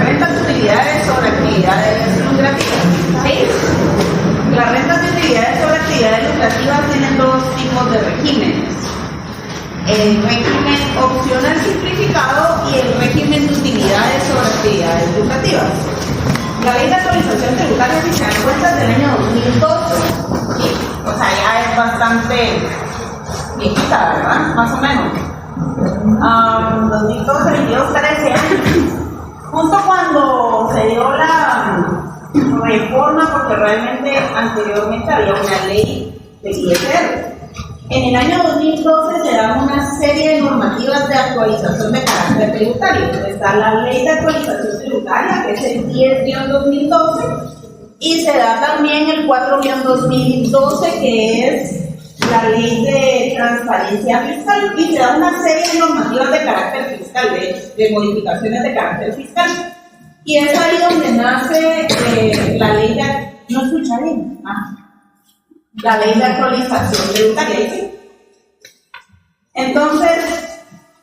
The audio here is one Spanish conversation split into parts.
rentas de utilidades sobre actividades lucrativas. ¿Sí? Las rentas de utilidades sobre actividades lucrativas tienen dos tipos de regímenes. El régimen opcional simplificado y el régimen de utilidades sobre actividades lucrativas. La ley de actualización tributaria, si se dan cuenta, es del año 2012. ¿Sí? O sea, ya es bastante viejita, ¿verdad? Más o menos. 2012, 22, 13 años. Justo cuando se dio la reforma, porque realmente anteriormente había una ley de ISR. En el año 2012 se dan una serie de normativas de actualización de carácter tributario. Está la ley de actualización tributaria, que es el 10-2012, y se da también el 4-2012, que es la ley de transparencia fiscal, y se da una serie de normativas de carácter fiscal, de modificaciones de carácter fiscal. Y es ahí donde nace la ley de... ¿No escucha bien? La ley de actualización tributaria, ¿sí? Entonces,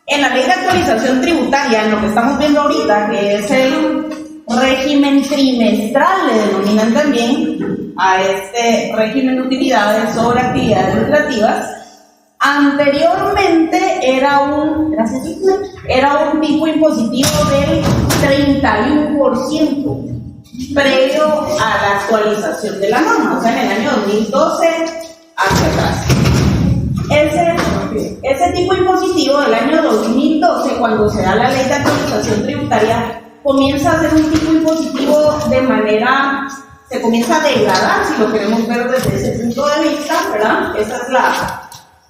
en la ley de actualización tributaria, en lo que estamos viendo ahorita, que es el régimen trimestral, le denominan también a este régimen de utilidades sobre actividades lucrativas, anteriormente era un tipo impositivo del 31%. Previo a la actualización de la norma, o sea, en el año 2012 hacia atrás. Ese tipo impositivo del año 2012, cuando se da la ley de actualización tributaria, comienza a ser un tipo impositivo de manera, se comienza a degradar, si lo queremos ver desde ese punto de vista, ¿verdad? Esa es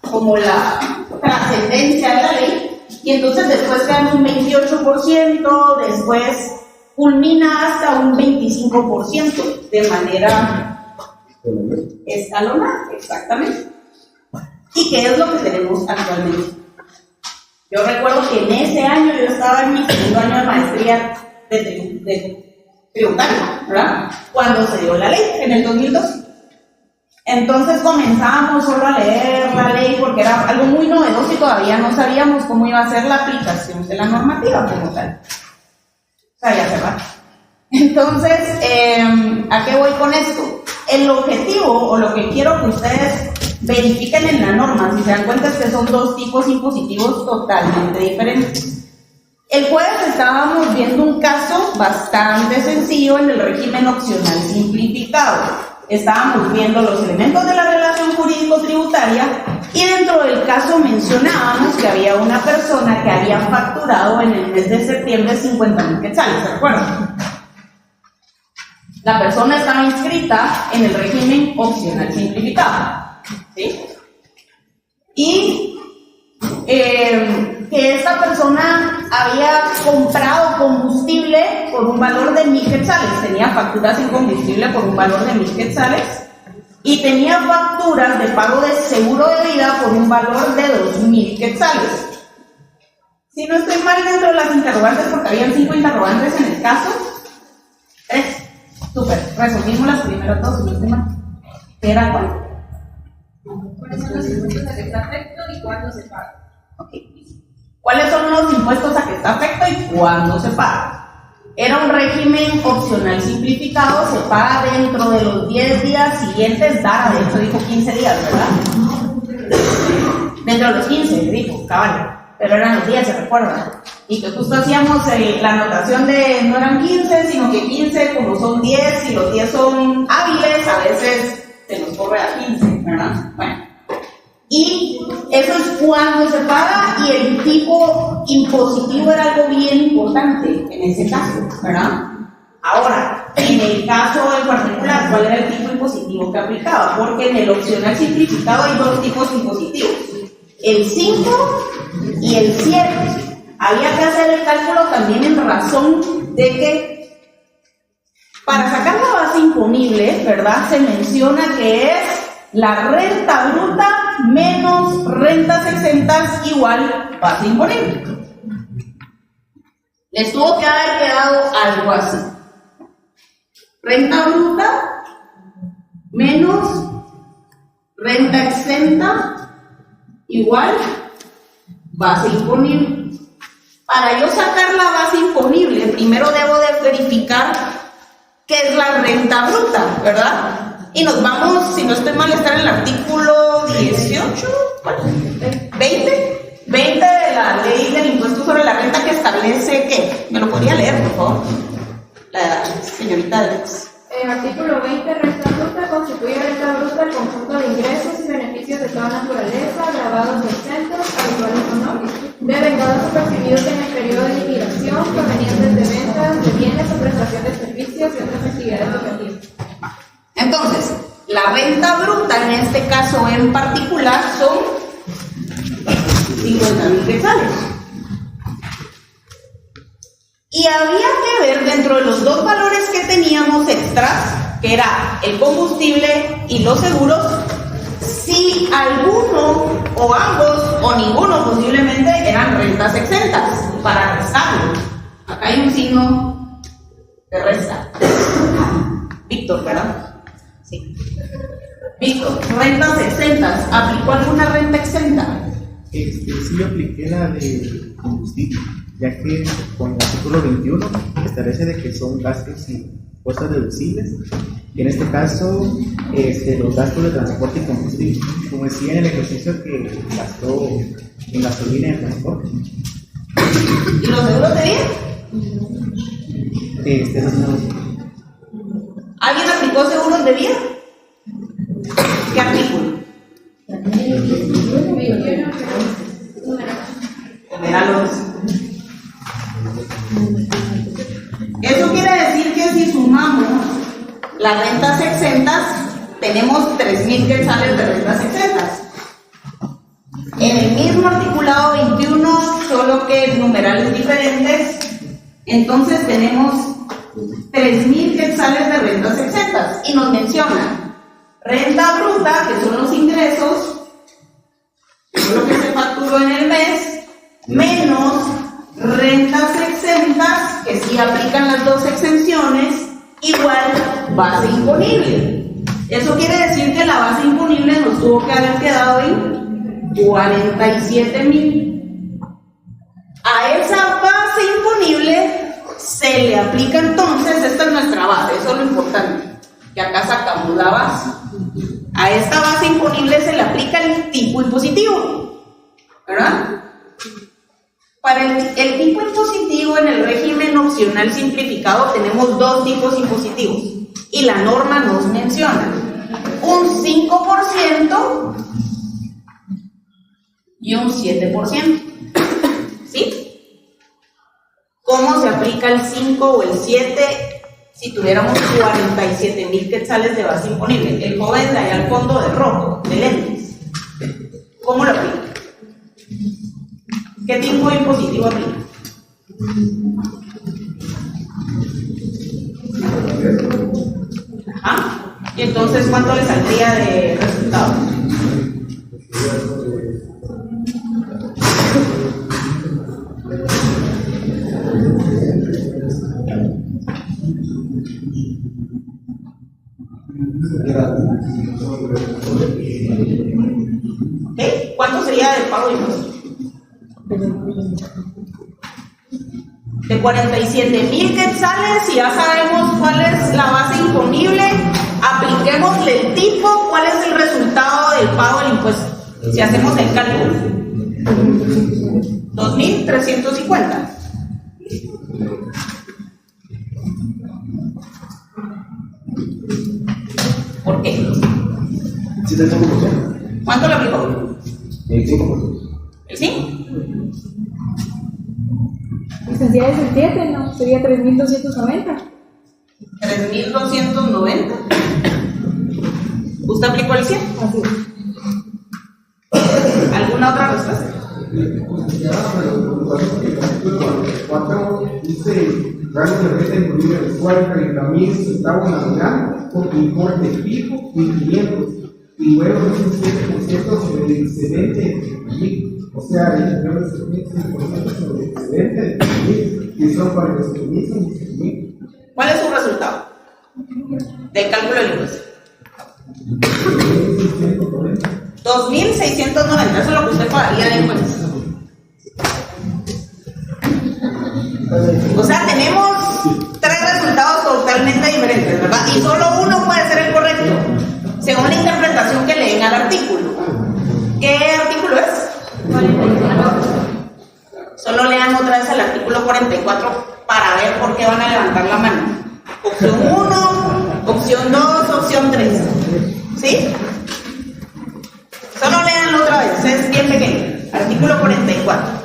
como la trascendencia de la ley, y entonces después quedan un 28%, después culmina hasta un 25% de manera escalonada, exactamente. ¿Y qué es lo que tenemos actualmente? Yo recuerdo que en ese año yo estaba en mi segundo año de maestría de tributaria, ¿verdad? Cuando se dio la ley, en el 2012. Entonces comenzábamos solo a leer la ley porque era algo muy novedoso y todavía no sabíamos cómo iba a ser la aplicación de la normativa como tal. Ya se va. Entonces, ¿a qué voy con esto? El objetivo, o lo que quiero que ustedes verifiquen en la norma, si se dan cuenta, es que son dos tipos impositivos totalmente diferentes. El jueves estábamos viendo un caso bastante sencillo en el régimen opcional simplificado. Estábamos viendo los elementos de la relación jurídico-tributaria y dentro del caso mencionábamos que había una persona que había facturado en el mes de septiembre 50,000 quetzales, ¿se acuerdan? La persona estaba inscrita en el régimen opcional simplificado, ¿sí? Y que esta persona había comprado combustible por un valor de 1,000 quetzales, tenía facturas en combustible por un valor de 1,000 quetzales y tenía facturas de pago de seguro de vida por un valor de 2,000 quetzales. Si no estoy mal dentro de las interrogantes, porque habían 5 interrogantes en el caso, 3. Súper, resumimos las primeras 2, si no estoy mal. ¿Qué era cuál? ¿Cuáles son los impuestos a que está afecto y cuándo se paga? Okay. ¿Cuáles son los impuestos a que está afecto y cuándo se paga? Era un régimen opcional simplificado, se paga dentro de los 10 días siguientes, de hecho dijo 15 días, ¿verdad? Dentro de los 15, dijo, cabal, pero eran los días, se recuerdan. Y que justo hacíamos la anotación de no eran 15, sino que 15, como son 10, y los 10 son hábiles, a veces se nos corre a 15, ¿verdad? Bueno. Y eso es cuando se paga, y el tipo impositivo era algo bien importante en ese caso, ¿verdad? Ahora, en el caso en particular, ¿cuál era el tipo impositivo que aplicaba? Porque en el opcional simplificado hay 2 tipos impositivos, el 5 y el 7. Había que hacer el cálculo también en razón de que para sacar la base imponible, ¿verdad? Se menciona que es la renta bruta menos rentas exentas igual base imponible. Les tuvo que haber quedado algo así. Renta bruta menos renta exenta igual base imponible. Para yo sacar la base imponible, primero debo de explicar qué es la renta bruta, ¿verdad? Y nos vamos, si no estoy mal, está en el artículo 18, ¿cuál? 20 de la ley del impuesto sobre la renta, que establece que, ¿me lo podría leer, por favor? La señorita Alex. Artículo 20. Renta bruta constituye renta bruta el conjunto de ingresos y beneficios de toda naturaleza, grabados o exentos, habituales o no, de vengados o percibidos en el periodo de liquidación, provenientes de ventas de bienes o prestación de servicios y otras actividades lucrativas. Entonces, la renta bruta, en este caso en particular, son 50,000 quetzales. Y había que ver dentro de los dos valores que teníamos extras, que era el combustible y los seguros, si alguno o ambos o ninguno posiblemente eran rentas exentas para restarlo. Acá hay un signo de resta. Víctor, ¿verdad? Sí. Víctor, rentas exentas. ¿Aplicó alguna renta exenta? Sí, yo apliqué la de combustible, ya que con el artículo 21 establece de que son gastos y costas deducibles, y en este caso los gastos de transporte y combustible, como decía en el ejercicio que gastó en gasolina y en transporte. ¿Y los seguros de vida? ¿Alguien aplicó seguros de vida? ¿Qué artículo? Numeralo. Eso quiere decir que si sumamos las rentas exentas, tenemos 3,000 quetzales de rentas exentas. En el mismo articulado 21, solo que numerales diferentes, entonces tenemos 3,000 quetzales de rentas exentas. Y nos mencionan renta bruta, que son los ingresos, que es lo que se facturó en el mes, menos rentas exentas, que sí aplican las dos exenciones, igual base imponible. Eso quiere decir que la base imponible nos tuvo que haber quedado en 47,000. A esa base imponible se le aplica entonces, esta es nuestra base, eso es lo importante, que acá sacamos la base. A esta base imponible se le aplica el tipo impositivo, ¿verdad? Para el tipo impositivo en el régimen opcional simplificado tenemos dos tipos impositivos y la norma nos menciona un 5% y un 7%. ¿Sí? ¿Cómo se aplica el 5 o el 7 si tuviéramos 47,000 quetzales de base imponible? El joven de allá al fondo de rojo, de lentes. ¿Cómo lo aplica? ¿Qué tipo de impositivo aplica? Ajá. Y entonces, ¿cuánto le saldría de resultado? ¿Okay? ¿Cuánto sería del pago de impuestos? De 47,000 quetzales, y ya sabemos cuál es la base imponible, apliquémosle el tipo, cuál es el resultado del pago del impuesto. Si hacemos el cálculo, 2,350. ¿Por qué? ¿Cuánto le aplicó? El 5%. ¿El 5? Licenciada es el 7, ¿no? Sería 3,290. 3,290. ¿Usted aplicó el 100? Así es. ¿Alguna otra respuesta? Dice rango de renta imponible mensual 30,000 centavos nacional con importe fijo 1,500 y luego es un 7% sobre el excedente de 1,000. O sea, el 7% sobre el excedente de 1,000, que son para los permisos de 1,000. ¿Cuál es su resultado del cálculo del impuesto? 2,690. Eso es lo que usted pagaría de impuestos. O sea, tenemos tres resultados 4 para ver por qué van a levantar la mano. Opción 1, opción 2, opción 3. ¿Sí? Solo léanlo otra vez, es bien pequeño. Artículo 44.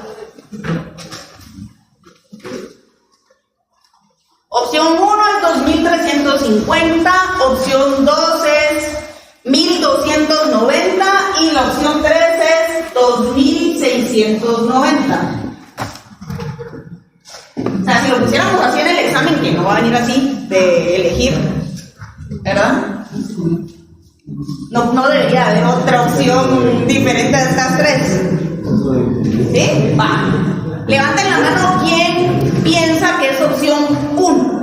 Opción 1 es 2.350, opción 2 es 1.290 y la opción 3 es 2.690. O sea, si lo pusiéramos así en el examen, que no va a venir así de elegir, ¿verdad? No debería haber otra opción diferente a estas 3. ¿Sí? Va. Levanten la mano quien piensa que es opción 1.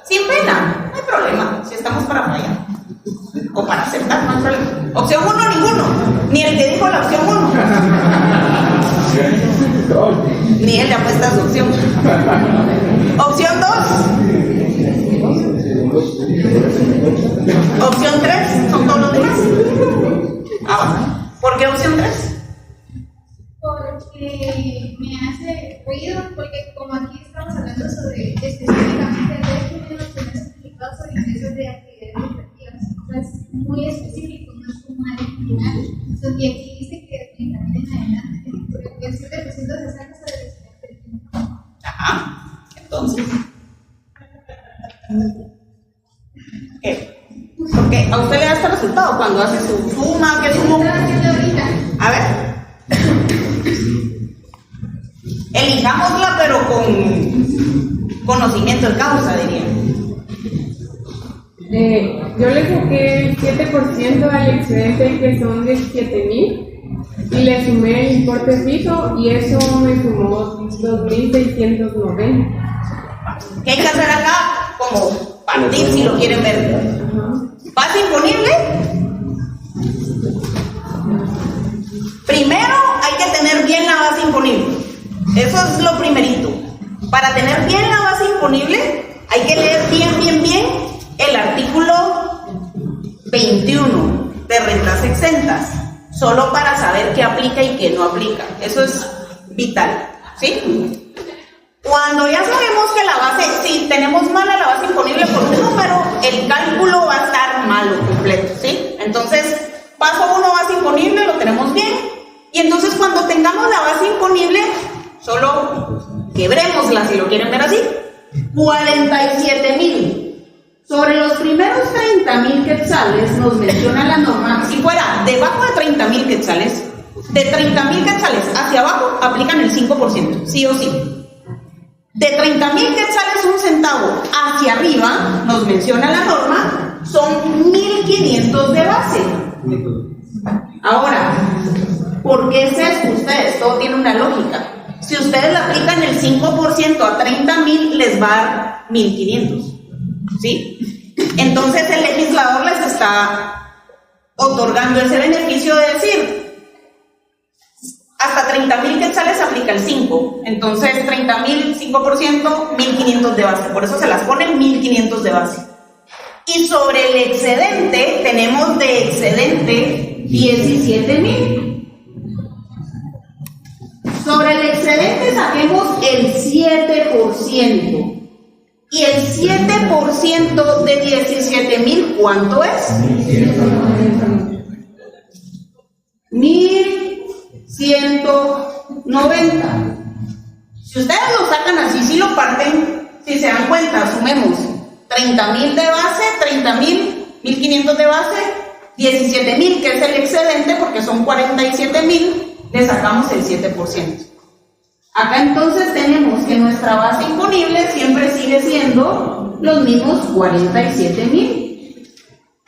Sin pena, no hay problema, si estamos para fallar. O para aceptar, no hay problema. Opción 1, ninguno. Ni el que dijo la opción 1. Ni él le apuesta a su opción. Opción 2. Opción 3, son todos los demás. ¿Por qué opción 3? Porque me hace ruido, porque como aquí estamos hablando sobre específicamente de géneros que no es explicado sobre ingresos de actividades educativas, es muy específico, no es como una general. Entonces, y aquí dice que también en adelante, porque el 7% se saca sobre el estudiante. Ajá, entonces. ¿Qué? Porque a usted le da este resultado cuando hace su suma, ¿qué suma? A ver. Elijámosla, pero con conocimiento de causa, diría. Yo le saqué el 7% al excedente que son 17,000 y le sumé el importe fijo y eso me sumó 2.690. ¿Qué hay que hacer acá? Como partir, si lo quieren ver. ¿Base imponible? Primero hay que tener bien la base imponible. Eso es lo primerito. Para tener bien la base imponible, hay que leer bien el artículo 21 de rentas exentas, solo para saber qué aplica y qué no aplica. Eso es vital, ¿sí? Cuando ya sabemos que la base, si tenemos mala la base imponible por un número, el cálculo va a estar malo completo, ¿sí? Entonces, paso 1, base imponible, lo tenemos bien. Y entonces cuando tengamos la base imponible, solo quebrémosla, si lo quieren ver así. 47,000. Sobre los primeros 30,000 quetzales nos menciona la norma, si fuera debajo de 30,000 quetzales, de 30,000 quetzales hacia abajo aplican el 5%, sí o sí. De 30,000 quetzales un centavo hacia arriba, nos menciona la norma, son 1.500 de base. Ahora, ¿por qué es esto? Ustedes, todo tiene una lógica. Si ustedes le aplican el 5% a 30,000, les va a dar 1.500. ¿Sí? Entonces el legislador les está otorgando ese beneficio de decir, hasta 30,000 quetzales aplica el 5. Entonces 30,000, 5%, 1.500 de base. Por eso se las ponen 1.500 de base. Y sobre el excedente, tenemos de excedente 17,000. Sobre el excedente saquemos el 7%. Y el 7% de 17,000, ¿cuánto es? 1.190. Si ustedes lo sacan así, si lo parten, si se dan cuenta, sumemos 30,000 de base, 30,000, 1.500 de base, 17,000, que es el excedente, porque son 47,000, le sacamos el 7%. Acá entonces tenemos que nuestra base imponible siempre sigue siendo los mismos 47,000.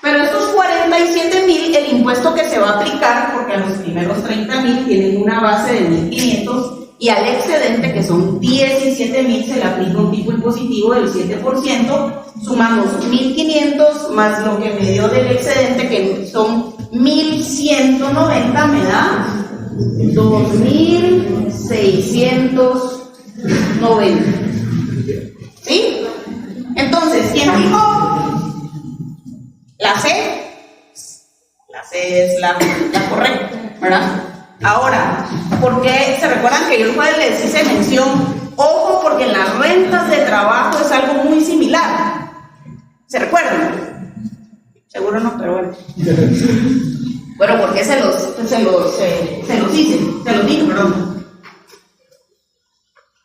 Pero estos 47,000, el impuesto que se va a aplicar, porque a los primeros 30,000 tienen una base de 1.500 y al excedente, que son 17,000, se le aplica un tipo impositivo del 7%. Sumamos 1.500 más lo que me dio del excedente, que son 1.190, me da 2.690. ¿Sí? Entonces, ¿quién dijo? La C. La C es la correcta, ¿verdad? Ahora, ¿por qué se recuerdan que yo el jueves les hice mención Ojo, porque en las rentas de trabajo es algo muy similar. ¿Se recuerdan? Seguro no, pero bueno. Bueno, porque se los dije, perdón.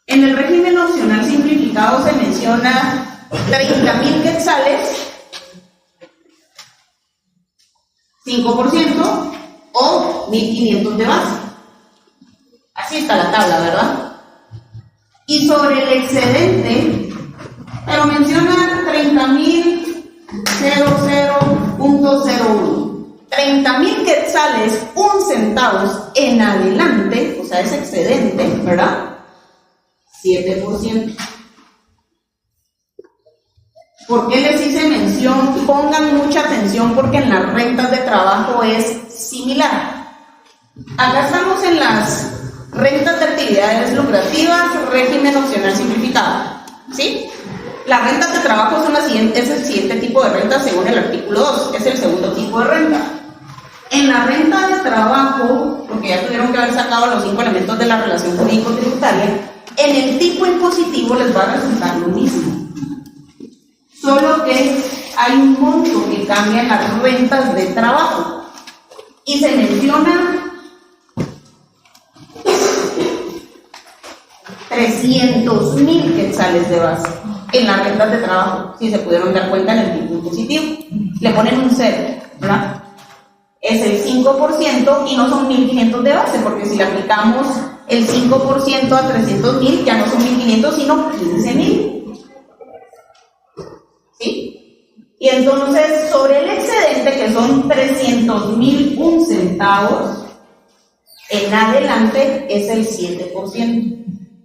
En el régimen opcional simplificado se menciona 30,000 quetzales, 5% o 1,500 de base. Así está la tabla, ¿verdad? Y sobre el excedente, pero menciona 30,000.01. 30,000 quetzales, 1 centavo en adelante, o sea, es excedente, ¿verdad? 7%. ¿Por qué les hice mención? Pongan mucha atención porque en las rentas de trabajo es similar. Acá estamos en las rentas de actividades lucrativas, régimen opcional simplificado, ¿sí? Las rentas de trabajo son es el siguiente tipo de renta según el artículo 2, es el segundo tipo de renta. En la renta de trabajo, porque ya tuvieron que haber sacado los 5 elementos de la relación jurídico-tributaria, en el tipo impositivo les va a resultar lo mismo. Solo que hay un monto que cambia en las rentas de trabajo. Y se menciona 300,000 quetzales de base en las rentas de trabajo, si se pudieron dar cuenta en el tipo impositivo. Le ponen un 0, ¿verdad? Es el 5% y no son 1,500 de base, porque si le aplicamos el 5% a 300,000, ya no son 1,500, sino 15,000. ¿Sí? Y entonces, sobre el excedente, que son 300,000 centavos, en adelante es el 7%.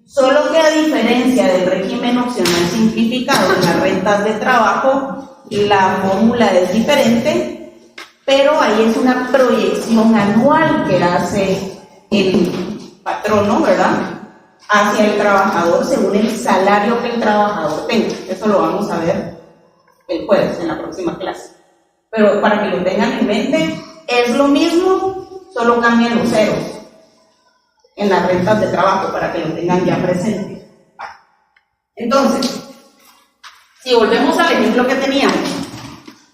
Solo que a diferencia del régimen opcional simplificado en las rentas de trabajo, la fórmula es diferente, pero ahí es una proyección anual que hace el patrono, ¿verdad?, hacia el trabajador según el salario que el trabajador tenga. Eso lo vamos a ver el jueves en la próxima clase. Pero para que lo tengan en mente, es lo mismo, solo cambian los ceros en las rentas de trabajo para que lo tengan ya presente. Entonces, si volvemos al ejemplo que teníamos,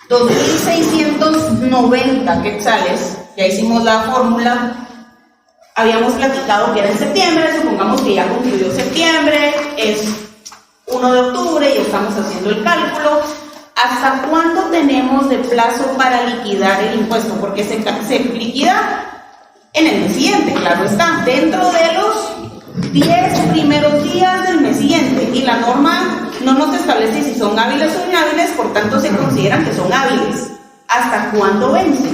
2,690 quetzales, ya hicimos la fórmula, habíamos platicado que era en septiembre, supongamos que ya concluyó septiembre, es 1 de octubre y estamos haciendo el cálculo. ¿Hasta cuánto tenemos de plazo para liquidar el impuesto? Porque se liquida en el mes siguiente, claro está, dentro de los 10 primeros días del mes siguiente, y la norma no nos establece si son hábiles o inhábiles, por tanto se consideran que son hábiles. ¿Hasta cuándo vence?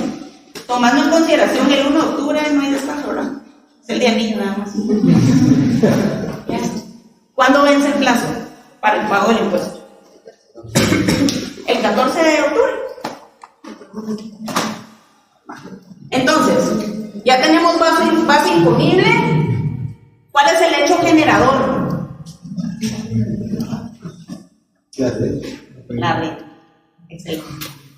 Tomando en consideración el 1 de octubre no hay descanso, ¿verdad? Es el día del niño nada más. ¿Cuándo vence el plazo para el pago del impuesto? El 14 de octubre. Entonces, ya tenemos base imponible. ¿Cuál es el hecho generador? La renta. Excelente.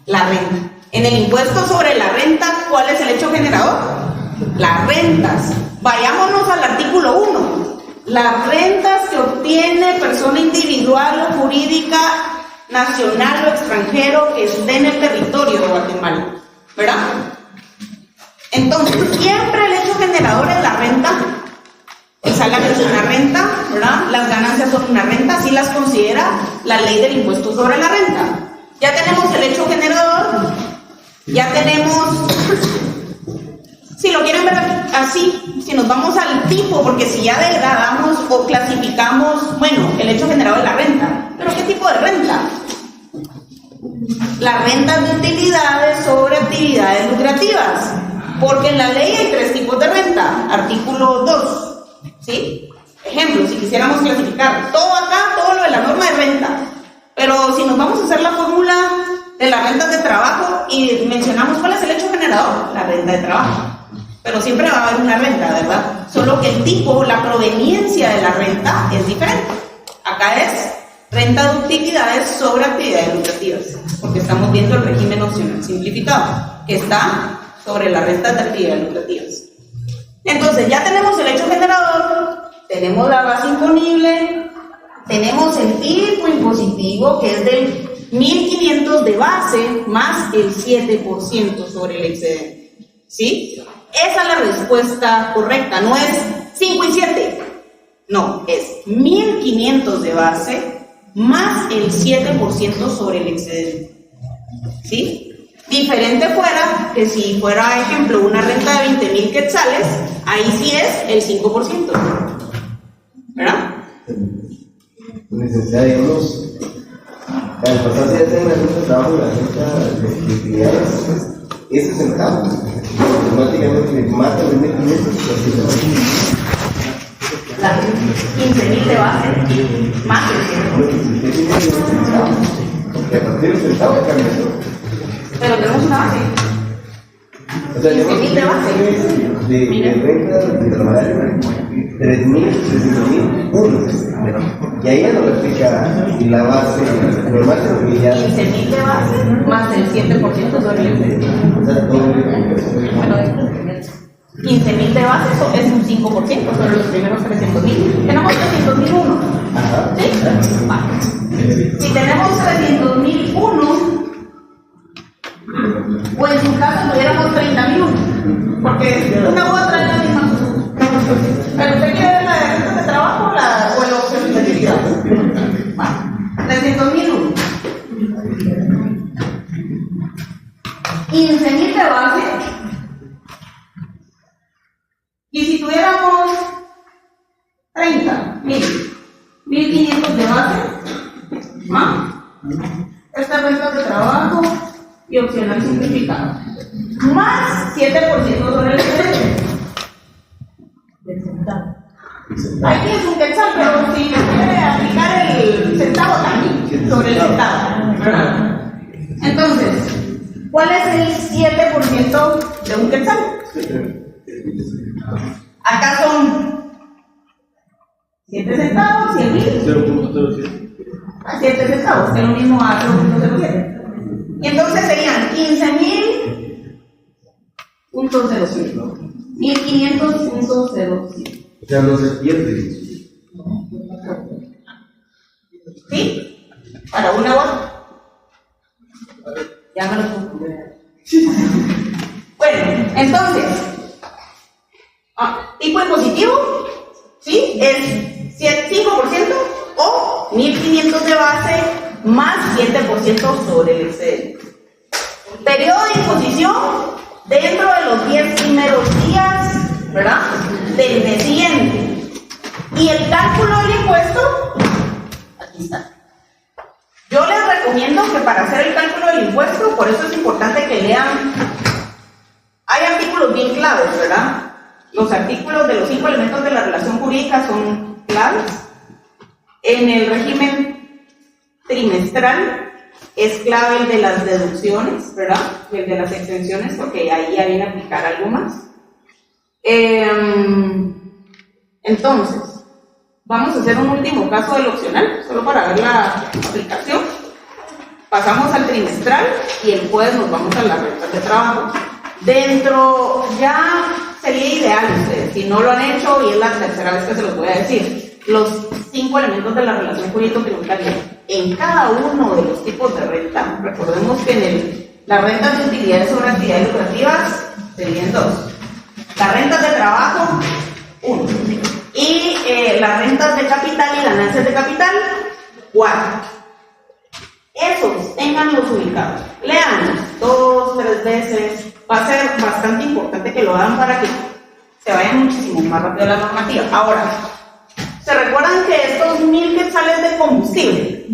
La renta. En el impuesto sobre la renta, ¿cuál es el hecho generador? Las rentas. Vayámonos al artículo 1. Las rentas que obtiene persona individual o jurídica, nacional o extranjero que esté en el territorio de Guatemala, ¿verdad? Entonces, siempre el hecho generador es la renta. El salario es una renta, ¿verdad? Las ganancias son una renta, así las considera la ley del impuesto sobre la renta. Ya tenemos el hecho generador, ya tenemos, si lo quieren ver así, si nos vamos al tipo, porque si ya degradamos o clasificamos, bueno, el hecho generador es la renta, pero ¿qué tipo de renta? Las rentas de utilidades sobre actividades lucrativas, porque en la ley hay 3 tipos de renta, artículo 2. ¿Sí? Ejemplo, si quisiéramos clasificar todo acá, todo lo de la norma de renta, pero si nos vamos a hacer la fórmula de las rentas de trabajo y mencionamos cuál es el hecho generador, la renta de trabajo, pero siempre va a haber una renta, ¿verdad? Solo que el tipo, la proveniencia de la renta es diferente. Acá es renta de utilidades sobre actividades lucrativas, porque estamos viendo el régimen opcional simplificado, que está sobre las rentas de actividades lucrativas. Entonces, ya tenemos el hecho generador, tenemos la base imponible, tenemos el tipo impositivo que es de 1.500 de base más el 7% sobre el excedente. ¿Sí? Esa es la respuesta correcta, no es 5 y 7. No, es 1.500 de base más el 7% sobre el excedente. ¿Sí? Diferente fuera que si fuera, ejemplo, una renta de 20.000 quetzales, ahí sí es el 5%. ¿Verdad? Licenciada, digamos, al pasarse de hacer una renta de trabajo, la renta de utilidades, ese centavo automáticamente mata el 1.500. 15.000 de base más el 7%. Que a partir del centavo cambia todo. Pero tenemos una base. O sea, 15.000 de base. De renta de trabajo, 3.000, 300.000, y ahí ya no le aplica la base normal de utilidad. 15.000 de base más el 7% sobre el excedente. O sea, todo Bueno, 15.000 de base, eso es un 5% sobre los primeros 300.000. Tenemos 300.001. ¿Sí? Vale. Si tenemos 300.001, o en su caso tuviéramos 30.001, porque una u otra es la misma. Pero usted quiere ver la de rentas de trabajo o la opción de utilidad. Vale. 300.001. 15.000 de base. Y si tuviéramos 1.500 de base, esta renta de trabajo y opcional simplificado, más 7% sobre el excedente. Aquí es un quetzal, pero si le quiere aplicar el centavo también, sobre el centavo, ¿verdad? Entonces, ¿cuál es el 7% de un quetzal? Acá son 7 centavos, 100.000. 7 centavos, que es lo mismo a 0.07. Y entonces serían 15.000.07. 1.500.07. O sea, no se pierde. ¿Sí? Para una hora. Ya me lo pongo. Bueno, entonces, tipo impositivo, ¿sí? Es 5% o 1.500 de base más 7% sobre el excedente. Periodo de imposición dentro de los 10 primeros días, ¿verdad? Del mes siguiente. Y el cálculo del impuesto, aquí está. Yo les recomiendo que para hacer el cálculo del impuesto, por eso es importante que lean, hay artículos bien claves, ¿verdad? Los artículos de los 5 elementos de la relación jurídica son claves. En el régimen trimestral es clave el de las deducciones, ¿verdad? Y el de las exenciones, porque ahí ya viene a aplicar algo más. Entonces, vamos a hacer un último caso del opcional, solo para ver la aplicación. Pasamos al trimestral y después nos vamos a las rentas de trabajo. Dentro, ya sería ideal ustedes, si no lo han hecho, y es la tercera vez que se los voy a decir, los 5 elementos de la relación jurídico-tributaria. En cada uno de los tipos de renta, recordemos que las rentas de utilidades sobre actividades lucrativas serían 2. Las rentas de trabajo, 1. Y las rentas de capital y ganancias de capital, 4. Esos, ténganlos ubicados. Leanlos 2, 3 veces. Va a ser bastante importante que lo hagan para que se vayan muchísimo más rápido la normativa. Ahora, ¿se recuerdan que estos 1.000 quetzales de combustible?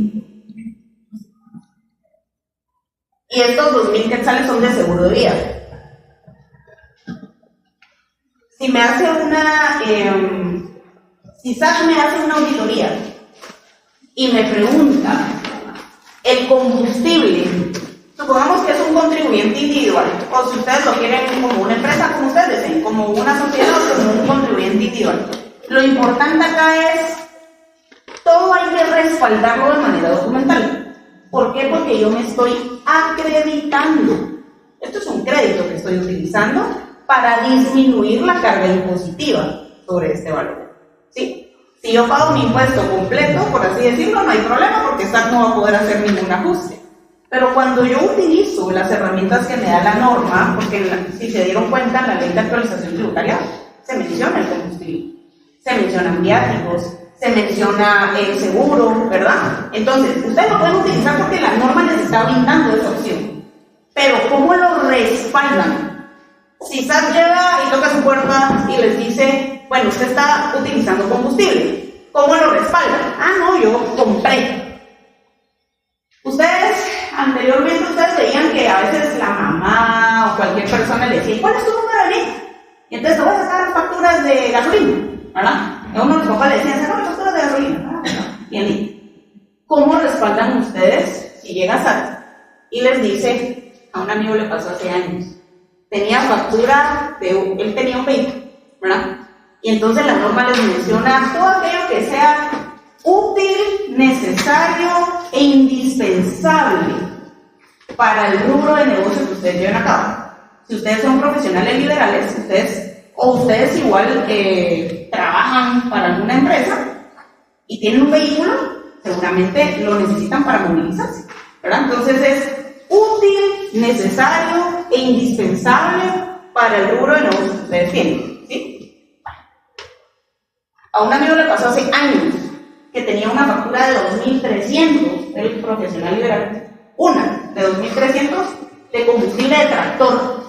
Y estos 2.000 quetzales son de seguro de vida. Si me hace una, si SAC me hace una auditoría y me pregunta, el combustible, supongamos que es un contribuyente individual, o si ustedes lo quieren como una empresa, como ustedes deseen, como una sociedad o como un contribuyente individual. Lo importante acá es, todo hay que respaldarlo de manera documental. ¿Por qué? Porque yo me estoy acreditando. Esto es un crédito que estoy utilizando para disminuir la carga impositiva sobre este valor. ¿Sí? Si yo pago mi impuesto completo, por así decirlo, no hay problema porque SAT no va a poder hacer ningún ajuste. Pero cuando yo utilizo las herramientas que me da la norma, porque si se dieron cuenta en la ley de actualización tributaria, se menciona el combustible, se mencionan viáticos, se menciona el seguro, ¿verdad? Entonces, ustedes lo pueden utilizar porque la norma les está brindando esa opción. Pero, ¿cómo lo respaldan? Si SAT llega y toca su puerta y les dice, bueno, usted está utilizando combustible, ¿cómo lo respaldan? Ah, no, yo compré. Ustedes, anteriormente, ustedes veían que a veces la mamá o cualquier persona le decía, ¿cuál es tu número de NIF? Y entonces te voy a sacar facturas de gasolina, ¿verdad? Y a uno de los papás le decían, saca facturas de gasolina, ¿verdad? Y el NIF. ¿Cómo respaldan ustedes si llega SAT y les dice, a un amigo le pasó hace años, tenía factura él tenía un vehículo, ¿verdad? Y entonces la norma les menciona todo aquello que sea útil, necesario e indispensable para el rubro de negocio que ustedes lleven a cabo. Si ustedes son profesionales liberales, ustedes igual trabajan para alguna empresa y tienen un vehículo, seguramente lo necesitan para movilizarse, ¿verdad? Entonces es útil, necesario e indispensable para el rubro de negocio que ustedes tienen, ¿sí? A un amigo le pasó hace años que tenía una factura de 2.300, el profesional liberal, una de 2.300 de combustible de tractor.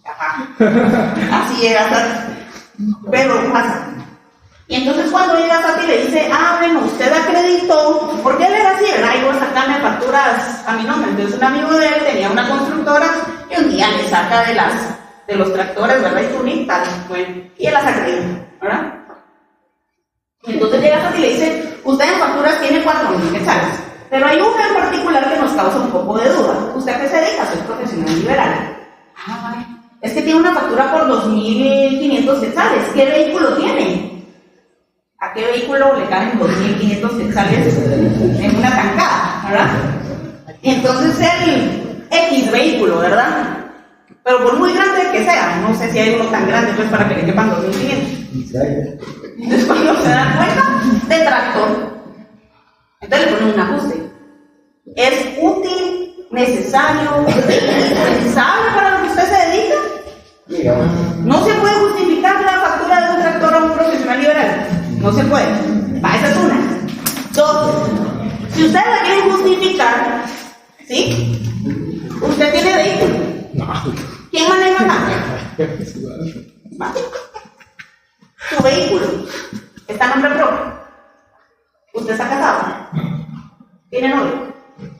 Ajá. Así llega SAT, pero pasa. Y entonces cuando llega SAT y le dice, bueno, usted acreditó, porque él era así, ¿verdad? Iba a sacarme facturas a mi nombre. Entonces un amigo de él tenía una constructora y un día le saca de los tractores, ¿verdad? Y tunita, bueno, y él las acredita, ¿verdad? Y entonces llega SAT y le dice, usted en facturas tiene 4.000 quetzales, pero hay una en particular que nos causa un poco de duda. ¿Usted a qué se dedica? Soy profesional liberal. Vale. Es que tiene una factura por 2.500 quetzales. ¿Qué vehículo tiene? ¿A qué vehículo le caben 2.500 quetzales en una tancada, verdad? Y entonces el X vehículo, ¿verdad? Pero por muy grande que sea, no sé si hay uno tan grande pues para que le quepan 2.500. Entonces cuando se dan cuenta, de tractor, entonces le ponen un ajuste. ¿Es útil, necesario, indispensable para lo que usted se dedica? No se puede justificar la factura de un tractor a un profesional liberal. No se puede. Esa es una. Dos, si ustedes la quieren justificar, ¿sí? Usted tiene vehículo. ¿Quién maneja acá? Su vehículo está a nombre propio. ¿Usted está casado? ¿Tiene novio?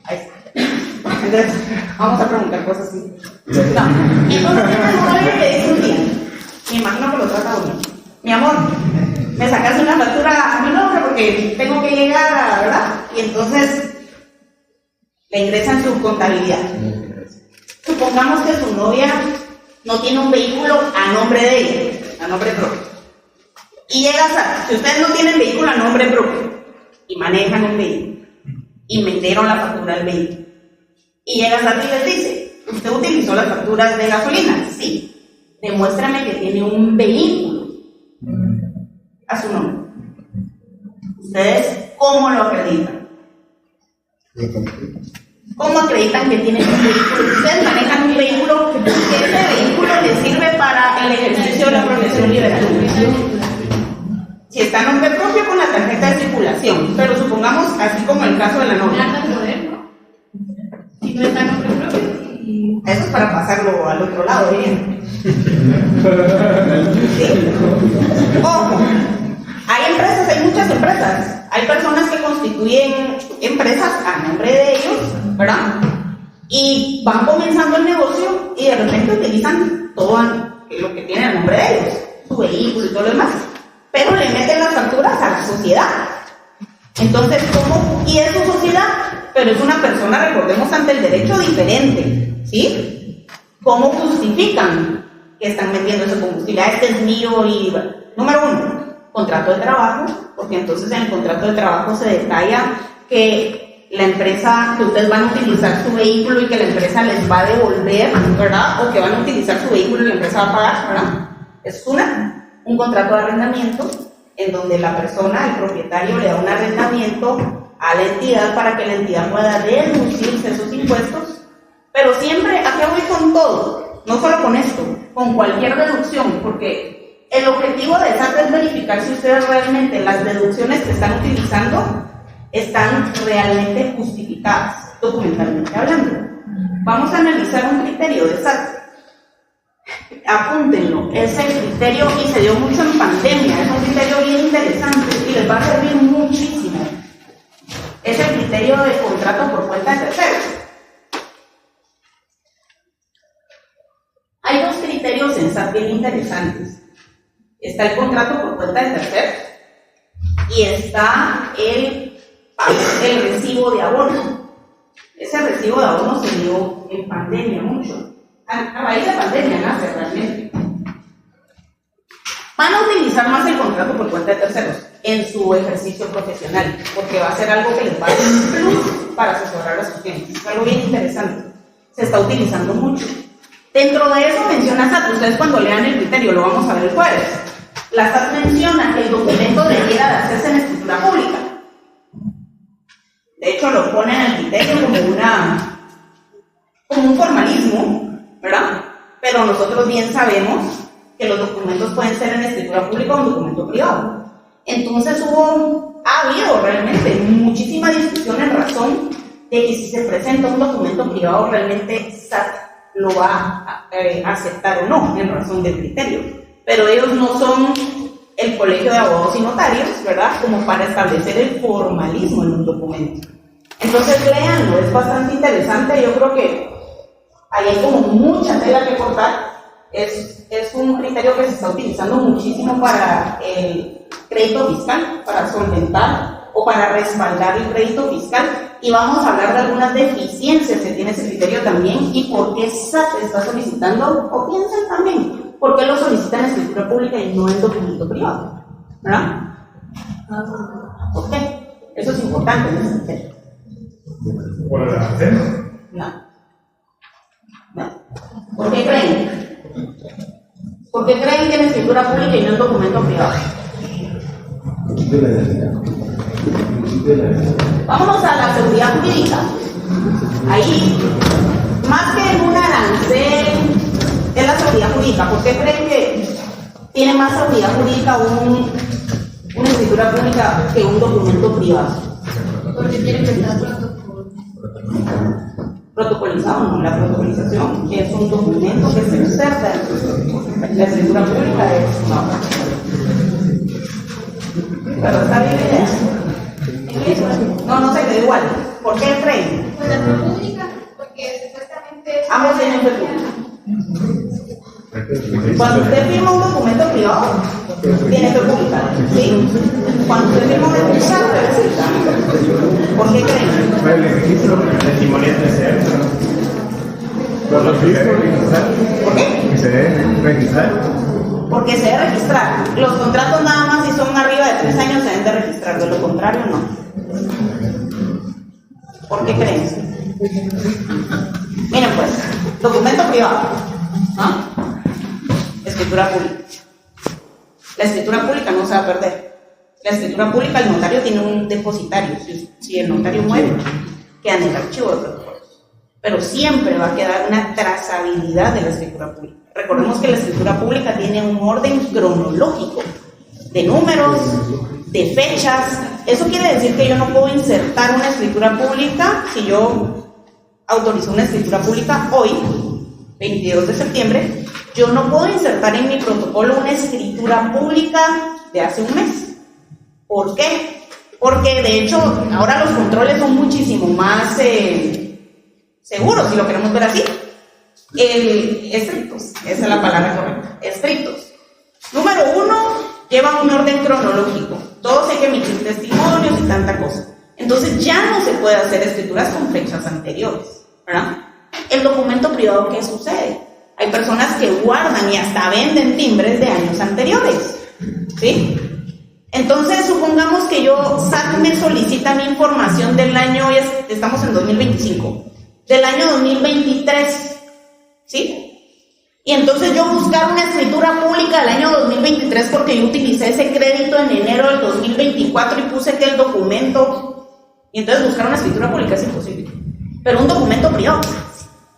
Ahí está. Entonces, vamos a preguntar cosas así. No. Entonces, tiene novio que dice un día, me imagino que lo trata uno. Mi amor, me sacas una factura a mi nombre porque tengo que llegar, ¿verdad? Y entonces le ingresan su contabilidad. Supongamos que su novia no tiene un vehículo a nombre de ella, a nombre propio. Y llega SAT, si ustedes no tienen vehículo a nombre propio y manejan un vehículo y metieron la factura del vehículo, y llega SAT y les dice, ¿usted utilizó las facturas de gasolina? Sí. Demuéstrame que tiene un vehículo a su nombre. ¿Ustedes cómo lo acreditan? ¿Cómo acreditan que tienen un vehículo? Ustedes manejan un vehículo, que ese vehículo les sirve para el ejercicio de la profesión liberal. Si está a nombre propio con la tarjeta de circulación, pero supongamos, así como el caso de la novia. Si no está a nombre propio. Eso es para pasarlo al otro lado, bien. ¿Sí? Ojo, hay empresas, hay muchas empresas. Hay personas que constituyen empresas a nombre de ellos, ¿verdad? Y van comenzando el negocio y de repente utilizan todo lo que tienen a nombre de ellos, su vehículo y todo lo demás. Pero le meten las facturas a la sociedad. Entonces, ¿cómo? Y es su sociedad, pero es una persona, recordemos, ante el derecho diferente, ¿sí? ¿Cómo justifican que están metiendo ese combustible? Este es mío y... Número uno, contrato de trabajo, porque entonces en el contrato de trabajo se detalla que la empresa, que ustedes van a utilizar su vehículo y que la empresa les va a devolver, ¿verdad? O que van a utilizar su vehículo y la empresa va a pagar, ¿verdad? Es un un contrato de arrendamiento en donde la persona, el propietario, le da un arrendamiento a la entidad para que la entidad pueda deducirse sus impuestos, pero siempre, ¿a qué voy con todo? No solo con esto, con cualquier deducción, porque el objetivo de SAT es verificar si ustedes realmente las deducciones que están utilizando están realmente justificadas, documentalmente hablando. Vamos a analizar un criterio de SAT. Apúntenlo, ese criterio, y se dio mucho en pandemia, es un criterio bien interesante y les va a servir muchísimo. Es el criterio de contrato por cuenta de terceros. Hay dos criterios en SAT bien interesantes. Está el contrato por cuenta de terceros y está el recibo de abono. Ese recibo de abono se dio en pandemia mucho. A raíz de pandemia nace realmente. Van a utilizar más el contrato por cuenta de terceros en su ejercicio profesional, porque va a ser algo que les va a dar un plus para asesorar a sus clientes. Es algo bien interesante. Se está utilizando mucho. Dentro de eso menciona SAT, ustedes cuando lean el criterio, lo vamos a ver el jueves. La SAT menciona que el documento debiera de hacerse en escritura pública. De hecho, lo pone en el criterio como un formalismo, ¿verdad? Pero nosotros bien sabemos que los documentos pueden ser en escritura pública o en documento privado. Entonces ha habido realmente muchísima discusión en razón de que si se presenta un documento privado realmente SAT lo va a aceptar o no en razón del criterio. Pero ellos no son el colegio de abogados y notarios, ¿verdad? Como para establecer el formalismo en un documento. Entonces léanlo, es bastante interesante. Yo creo que ahí hay como mucha tela que cortar. Es un criterio que se está utilizando muchísimo para el crédito fiscal, para solventar o para respaldar el crédito fiscal. Y vamos a hablar de algunas deficiencias que tiene ese criterio también y por qué SAT está solicitando, o piensen también, por qué lo solicitan en escritura pública y no en documento privado, ¿verdad? ¿Por qué? Eso es importante en ese criterio. ¿Por el acceso? No. ¿Por qué creen? ¿Por qué creen que en escritura pública y no en documento privado? Vámonos a la seguridad jurídica. Ahí, más que en un arancel, es la seguridad jurídica. ¿Por qué creen que tiene más seguridad jurídica una escritura pública que un documento privado? Porque tiene que estar Protocolizado, no. La protocolización es un documento que se inserta en la escritura pública, es pero está bien idea. No se quedó igual. ¿Por qué creen? Pues la pública, porque supuestamente Ambos tienen fe pública. Cuando usted firma un documento privado, tiene fe pública, ¿sí? Cuando usted firma una escritura, necesita. ¿Por qué creen? El registro testimonial de ser. Por los registros registrar. ¿Por qué? Que se debe registrar. Porque se debe registrar. Los contratos nada más si son arriba de 3 años se deben de registrar, de lo contrario no. ¿Por qué creen? Miren pues, documento privado, ¿no? Escritura pública. La escritura pública no se va a perder. La escritura pública, el notario tiene un depositario. Si el notario muere, queda en el archivo de protocolos. Pero siempre va a quedar una trazabilidad de la escritura pública. Recordemos que la escritura pública tiene un orden cronológico de números, de fechas. Eso quiere decir que yo no puedo insertar una escritura pública si yo autorizo una escritura pública hoy, 22 de septiembre. Yo no puedo insertar en mi protocolo una escritura pública de hace un mes. ¿Por qué? Porque de hecho ahora los controles son muchísimo más seguros, si lo queremos ver así. Estrictos, esa es la palabra correcta, estrictos. Número 1, llevan un orden cronológico. Todos hay que emitir testimonios y tanta cosa. Entonces ya no se puede hacer escrituras con fechas anteriores, ¿verdad? El documento privado, ¿qué sucede? Hay personas que guardan y hasta venden timbres de años anteriores, ¿sí? Entonces, supongamos que SAT me solicita mi información del año, estamos en 2025, del año 2023, ¿sí? Y entonces yo buscar una escritura pública del año 2023 porque yo utilicé ese crédito en enero del 2024 y puse que el documento, y entonces buscar una escritura pública es imposible. Pero un documento privado,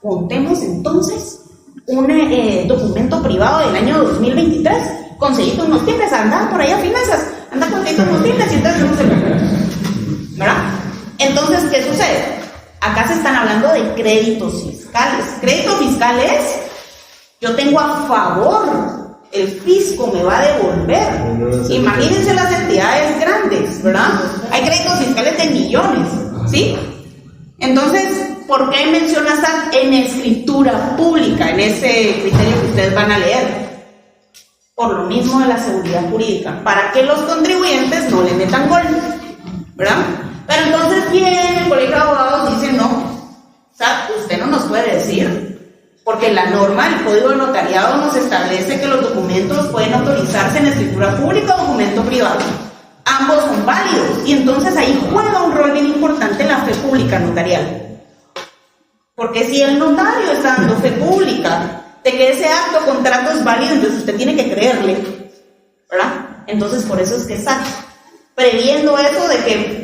contemos entonces un documento privado del año 2023, conseguiste unos timbres, anda por allá finanzas, anda consiguiendo unos timbres y entonces no se preocupa, ¿verdad? Entonces, ¿qué sucede? Acá se están hablando de créditos fiscales. Créditos fiscales, yo tengo a favor, el fisco me va a devolver. Imagínense las entidades grandes, ¿verdad? Hay créditos fiscales de millones, ¿sí? Entonces, ¿por qué menciona SAT en escritura pública, en ese criterio que ustedes van a leer? Por lo mismo de la seguridad jurídica, para que los contribuyentes no le metan gol, ¿verdad? Pero entonces viene el colegio de abogados dice, no, SAT, usted no nos puede decir, porque la norma, el código de notariado nos establece que los documentos pueden autorizarse en escritura pública o documento privado. Ambos son válidos, y entonces ahí juega un rol bien importante la fe pública notarial. Porque si el notario está dando fe pública de que ese acto o contrato es válido, entonces usted tiene que creerle, ¿verdad? Entonces por eso es que SAT, previendo eso de que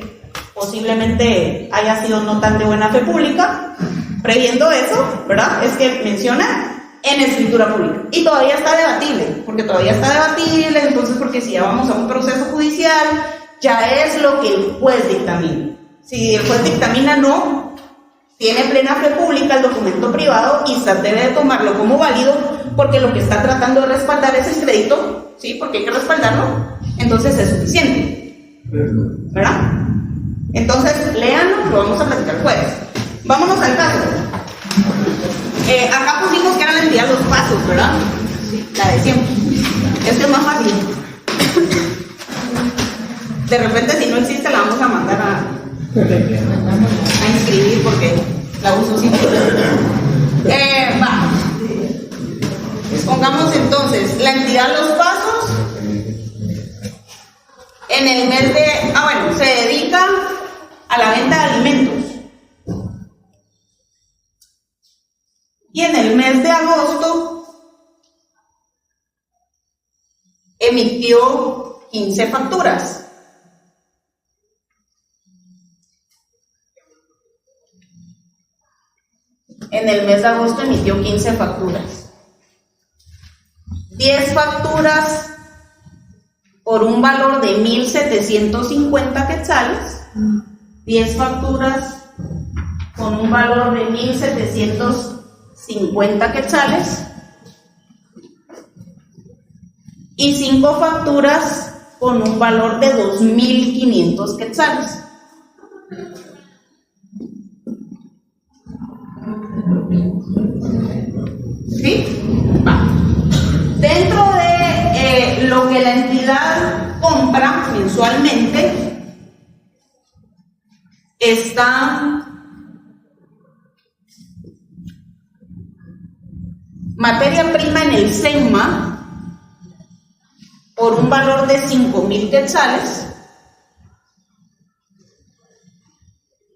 posiblemente haya sido no tan de buena fe pública, previendo eso, ¿verdad? Es que menciona en escritura pública. Y todavía está debatible, entonces porque si ya vamos a un proceso judicial, ya es lo que el juez dictamina. Si el juez dictamina no, tiene plena fe pública el documento privado y SAT debe de tomarlo como válido porque lo que está tratando de respaldar es el crédito, ¿sí? Porque hay que respaldarlo, entonces es suficiente, ¿verdad? Entonces, léanlo, lo vamos a platicar el jueves. Vámonos al caso. Acá pusimos que era la entidad de los pasos, ¿verdad? La de siempre. Esto es más fácil. De repente, si no existe, la vamos a mandar a inscribir porque la uso siempre. Va. Pongamos entonces la entidad de los pasos. En el mes de... se dedica a la venta de alimentos. Y en el mes de agosto emitió 15 facturas. En el mes de agosto emitió 15 facturas. 10 facturas por un valor de 1.750 quetzales. 10 facturas con un valor de 1.750 quetzales. Y 5 facturas con un valor de 2.500 quetzales. ¿Sí? Va. Dentro de lo que la entidad compra mensualmente está materia prima en el SENMA por un valor de 5.000 quetzales,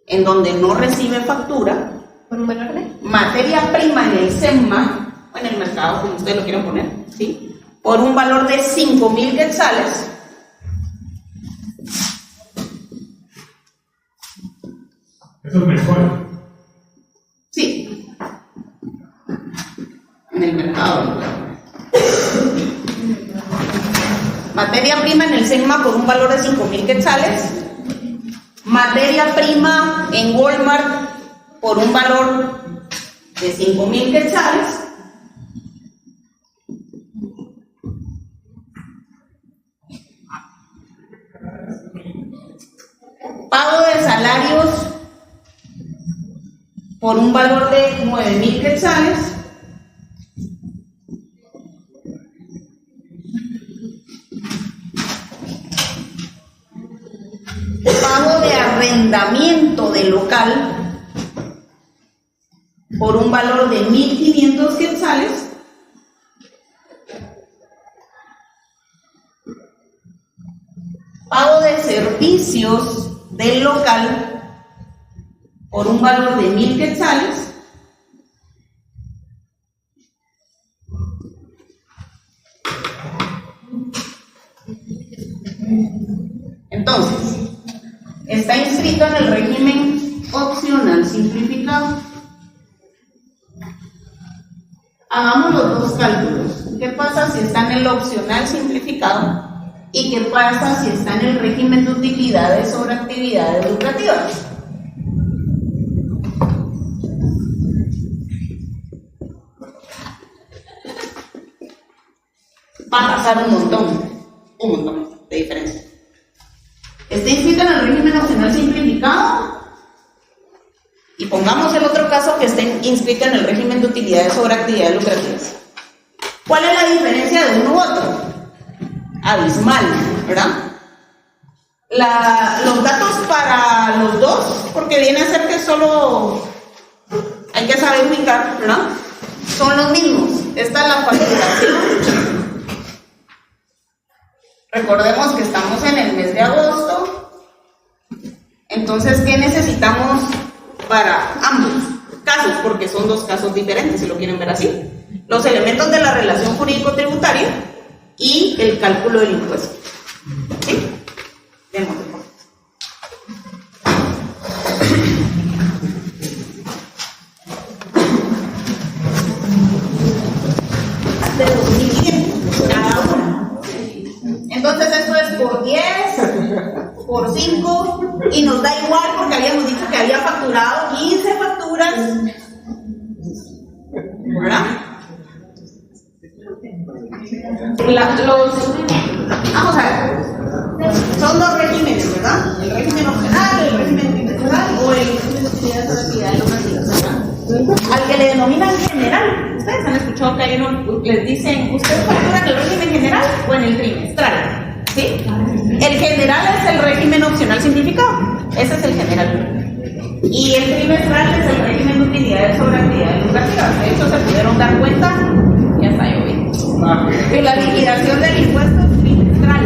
en donde no recibe factura. ¿Por un valor de? Materia prima en el SENMA, o en el mercado, como ustedes lo quieran poner, ¿sí? Por un valor de 5.000 quetzales. Eso es mejor. Sí. En el mercado. Materia prima en el SENMA por un valor de 5.000 quetzales. Materia prima en Walmart por un valor de 5.000 quetzales. Pago de salarios por un valor de 9.000 quetzales. Pago de arrendamiento del local por un valor de 1.500 quetzales. Pago de servicios del local por un valor de 1.000 quetzales. Entonces, está inscrito en el régimen opcional simplificado. Hagamos los dos cálculos. ¿Qué pasa si está en el opcional simplificado? ¿Y qué pasa si está en el régimen de utilidades sobre actividades lucrativas? Va a pasar un montón de diferencia. Está inscrito en el régimen opcional simplificado y pongamos el otro caso que esté inscrito en el régimen de utilidades sobre actividades lucrativas. ¿Cuál es la diferencia de uno u otro? Abismal, ¿verdad? Los datos para los dos, porque viene a ser que solo hay que saber ubicar, ¿verdad? Son los mismos. Esta es la facturación. Recordemos que estamos en el mes de agosto. Entonces, ¿qué necesitamos para ambos casos? Porque son dos casos diferentes, si lo quieren ver así. Los elementos de la relación jurídico-tributaria y el cálculo del impuesto. ¿Sí? Démosle. De 2.500 cada una. Entonces esto es por 10, por 5 y nos da igual porque habíamos dicho que había facturado 15 facturas, ¿verdad? Vamos a ver, son dos regímenes, ¿verdad? El régimen opcional, el régimen trimestral o el régimen de utilidades de actividades lucrativas, ¿verdad? Al que le denominan general. Ustedes han escuchado que hay uno, les dicen, ¿usted factura en el régimen general o en el trimestral? ¿Sí? El general es el régimen opcional simplificado. Ese es el general. Y el trimestral es el régimen de utilidades sobre actividades lucrativas. De hecho, se pudieron dar cuenta, ya está lloviendo, que la liquidación del impuesto es trimestral,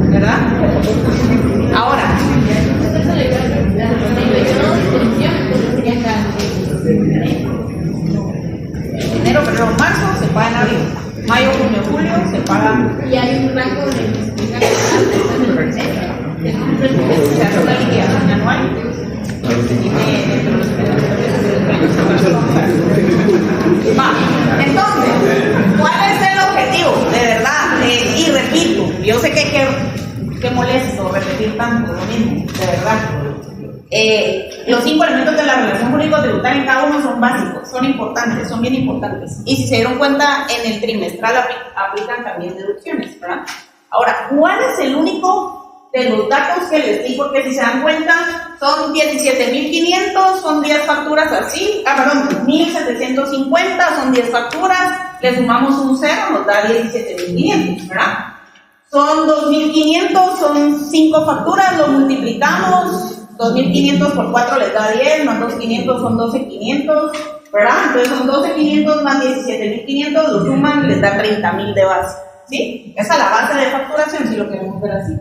¿verdad? Ahora, enero, febrero, marzo se paga en abril. Mayo, junio, julio se paga. Y hay un rango de Se hace una liquidación anual. Va, entonces, ¿cuál es el objetivo? De verdad, y repito, yo sé que molesto repetir tanto lo mismo, de verdad. Los 5 elementos de la relación jurídico-tributaria en cada uno son básicos, son importantes, son bien importantes. Y si se dieron cuenta, en el trimestral aplican también deducciones, ¿verdad? Ahora, ¿cuál es el único de los datos que les di? Porque si se dan cuenta, son 17.500, son 10 facturas así, 1.750, son 10 facturas, le sumamos un 0, nos da 17.500, ¿verdad? Son 2.500, son 5 facturas, lo multiplicamos, 2.500 por 4 les da 10, más 2.500 son 12.500, ¿verdad? Entonces son 12.500 más 17.500, lo suman, les da 30.000 de base, ¿sí? Esa es la base de facturación, si lo queremos ver así.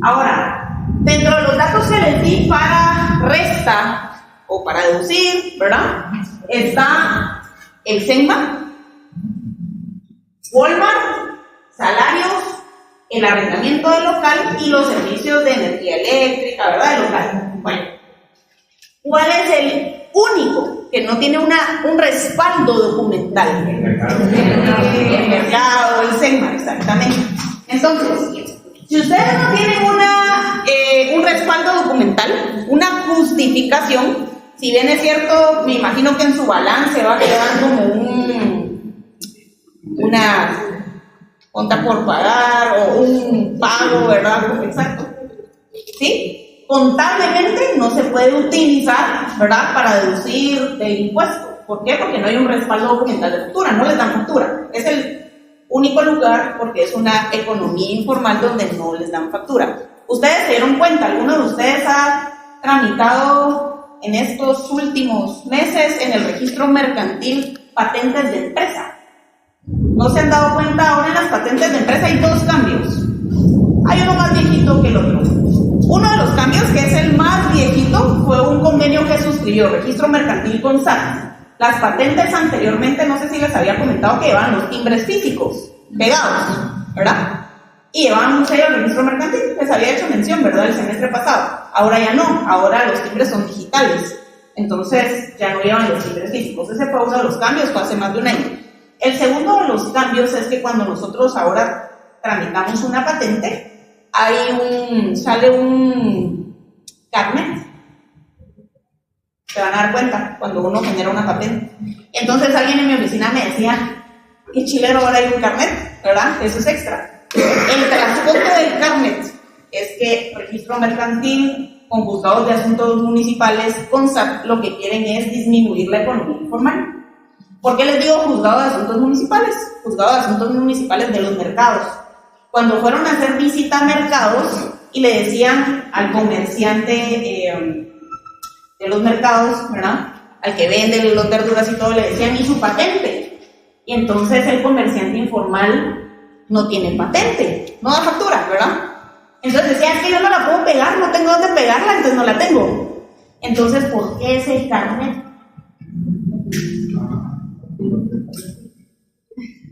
Ahora, dentro de los datos que les di para resta o para deducir, ¿verdad? Está el SENMA, Walmart, salarios, el arrendamiento del local y los servicios de energía eléctrica, ¿verdad? Del local. Bueno, ¿cuál es el único que no tiene un respaldo documental? El mercado, el SENMA, exactamente. Entonces, si ustedes no tienen un respaldo documental, una justificación, si bien es cierto, me imagino que en su balance va a quedar como una cuenta por pagar o un pago, ¿verdad? Exacto. ¿Sí? Contablemente no se puede utilizar, ¿verdad?, para deducir del impuesto. ¿Por qué? Porque no hay un respaldo documental de factura, no les dan factura. Es el único lugar porque es una economía informal donde no les dan factura. Ustedes se dieron cuenta, alguno de ustedes ha tramitado en estos últimos meses en el registro mercantil patentes de empresa. ¿No se han dado cuenta? Ahora en las patentes de empresa hay 2 cambios. Hay uno más viejito que el otro. Uno de los cambios, que es el más viejito, fue un convenio que suscribió Registro Mercantil con SAT. Las patentes anteriormente, no sé si les había comentado que llevaban los timbres físicos pegados, ¿verdad? y llevaban un sello al registro mercantil. Les había hecho mención, ¿verdad?, el semestre pasado. Ahora ya no, ahora los timbres son digitales. Entonces ya no llevan los timbres físicos. Ese fue uno de los cambios, fue hace más de un año. El segundo de los cambios es que cuando nosotros ahora tramitamos una patente, sale un carnet. Se van a dar cuenta cuando uno genera una patente. Entonces alguien en mi oficina me decía, qué chilero, ahora hay un carnet, ¿verdad? Eso es extra. El trasfondo del carnet es que registro mercantil con juzgados de asuntos municipales, con SAT, lo que quieren es disminuir la economía informal. ¿Por qué les digo juzgado de asuntos municipales? Juzgado de asuntos municipales de los mercados. Cuando fueron a hacer visita a mercados y le decían al comerciante de los mercados, ¿verdad?, al que vende las verduras y todo, le decían, ¿y su patente? Y entonces el comerciante informal no tiene patente, no da factura, ¿verdad? Entonces decía, es que yo no la puedo pegar, no tengo dónde pegarla, entonces no la tengo. Entonces, ¿por qué es el carnet?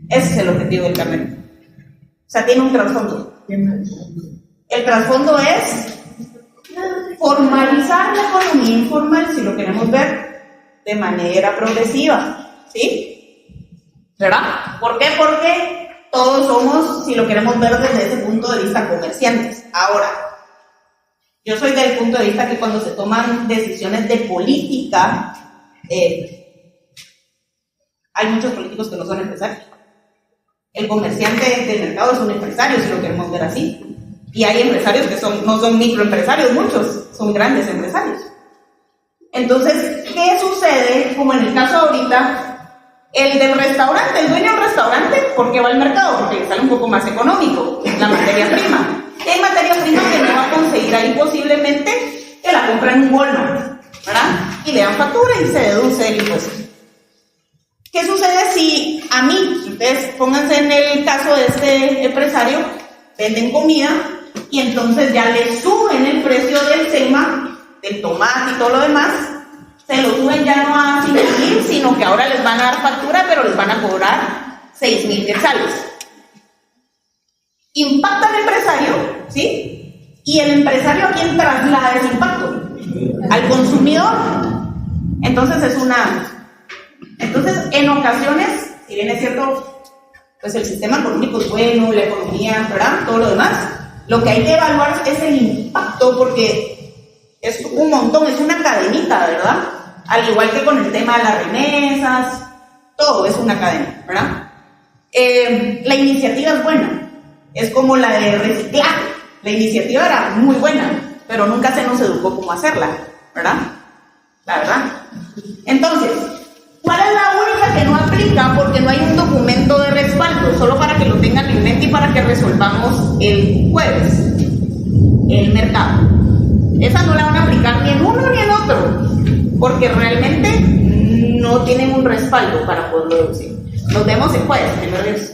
Ese es el objetivo del carnet. O sea, tiene un trasfondo. El trasfondo es formalizar la economía informal, si lo queremos ver de manera progresiva, ¿sí? ¿Verdad? ¿Por qué? Porque todos somos, si lo queremos ver desde ese punto de vista, comerciantes. Ahora, yo soy del punto de vista que cuando se toman decisiones de política, hay muchos políticos que no son empresarios. El comerciante del mercado es un empresario, si lo queremos ver así. Y hay empresarios que no son microempresarios, muchos son grandes empresarios. Entonces, ¿qué sucede? Como en el caso ahorita, el del restaurante, el dueño del restaurante, ¿por qué va al mercado? Porque le sale un poco más económico la materia prima. Hay materia prima que no va a conseguir ahí posiblemente, que la compra en un Walmart, ¿verdad? Y le dan factura y se deduce el impuesto. ¿Qué sucede si a mí, si ustedes pónganse en el caso de este empresario, venden comida y entonces ya le suben el precio del SEMA, del tomate y todo lo demás, se lo suben ya no a 5,000, sino que ahora les van a dar factura, pero les van a cobrar 6,000 quetzales. Impacta al empresario, ¿sí? Y el empresario, ¿a quién traslada ese impacto? Al consumidor. Entonces en ocasiones, si bien es cierto, pues el sistema económico es bueno, la economía, ¿verdad?, todo lo demás, lo que hay que evaluar es el impacto, porque es un montón, es una cadenita, ¿verdad? Al igual que con el tema de las remesas, todo es una cadena, ¿verdad? La iniciativa es buena, es como la de reciclaje. La iniciativa era muy buena, pero nunca se nos educó cómo hacerla, ¿verdad? La verdad. Entonces, ¿cuál es la única que no aplica? Porque no hay un documento de respaldo, solo para que lo tengan en mente y para que resolvamos el jueves. El mercado. Esa no la van a aplicar ni en uno ni en otro, porque realmente no tienen un respaldo para poderlo deducir. Nos vemos el jueves, primero Dios.